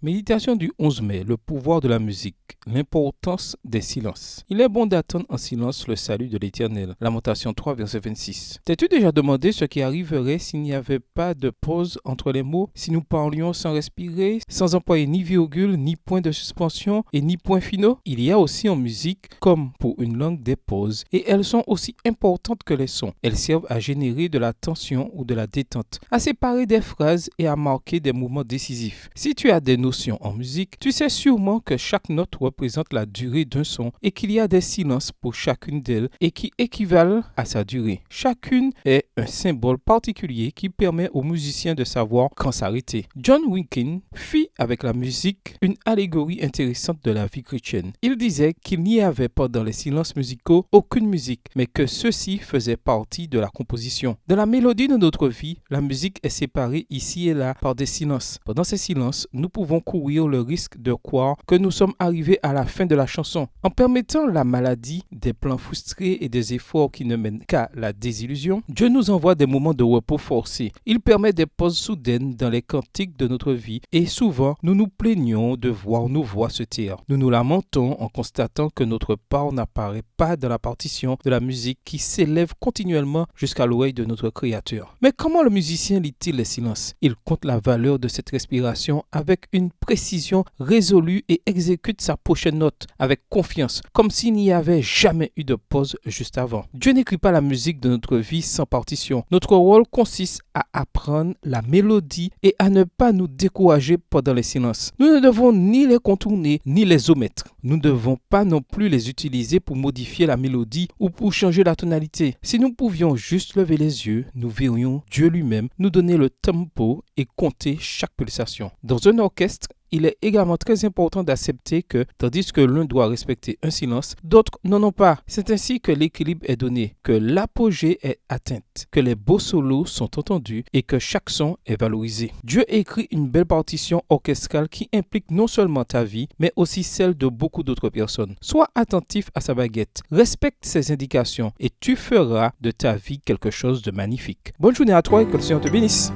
Méditation du 11 mai, le pouvoir de la musique, l'importance des silences. Il est bon d'attendre en silence le salut de l'Éternel. Lamentation 3, verset 26. T'es-tu déjà demandé ce qui arriverait s'il n'y avait pas de pause entre les mots, si nous parlions sans respirer, sans employer ni virgule, ni point de suspension et ni point finaux? Il y a aussi en musique, comme pour une langue, des pauses, et elles sont aussi importantes que les sons. Elles servent à générer de la tension ou de la détente, à séparer des phrases et à marquer des mouvements décisifs. Si tu as des notions en musique, tu sais sûrement que chaque note représente la durée d'un son et qu'il y a des silences pour chacune d'elles et qui équivalent à sa durée. Chacune est un symbole particulier qui permet aux musiciens de savoir quand s'arrêter. John Winkin fit avec la musique une allégorie intéressante de la vie chrétienne. Il disait qu'il n'y avait pas dans les silences musicaux aucune musique, mais que ceux-ci faisaient partie de la composition. Dans la mélodie de notre vie, la musique est séparée ici et là par des silences. Pendant ces silences, nous pouvons courir le risque de croire que nous sommes arrivés à la fin de la chanson. En permettant la maladie, des plans frustrés et des efforts qui ne mènent qu'à la désillusion, Dieu nous envoie des moments de repos forcés. Il permet des pauses soudaines dans les cantiques de notre vie et souvent nous nous plaignons de voir nos voix se taire. Nous nous lamentons en constatant que notre part n'apparaît pas dans la partition de la musique qui s'élève continuellement jusqu'à l'oreille de notre Créateur. Mais comment le musicien lit-il les silences? Il compte la valeur de cette respiration avec une précision résolue et exécute sa prochaine note avec confiance, comme s'il n'y avait jamais eu de pause juste avant. Dieu n'écrit pas la musique de notre vie sans partition. Notre rôle consiste à apprendre la mélodie et à ne pas nous décourager pendant les silences. Nous ne devons ni les contourner ni les omettre. Nous ne devons pas non plus les utiliser pour modifier la mélodie ou pour changer la tonalité. Si nous pouvions juste lever les yeux, nous verrions Dieu lui-même nous donner le tempo et compter chaque pulsation. Dans un orchestre, il est également très important d'accepter que, tandis que l'un doit respecter un silence, d'autres n'en ont pas. C'est ainsi que l'équilibre est donné, que l'apogée est atteinte, que les beaux solos sont entendus et que chaque son est valorisé. Dieu écrit une belle partition orchestrale qui implique non seulement ta vie, mais aussi celle de beaucoup d'autres personnes. Sois attentif à sa baguette, respecte ses indications et tu feras de ta vie quelque chose de magnifique. Bonne journée à toi et que le Seigneur te bénisse.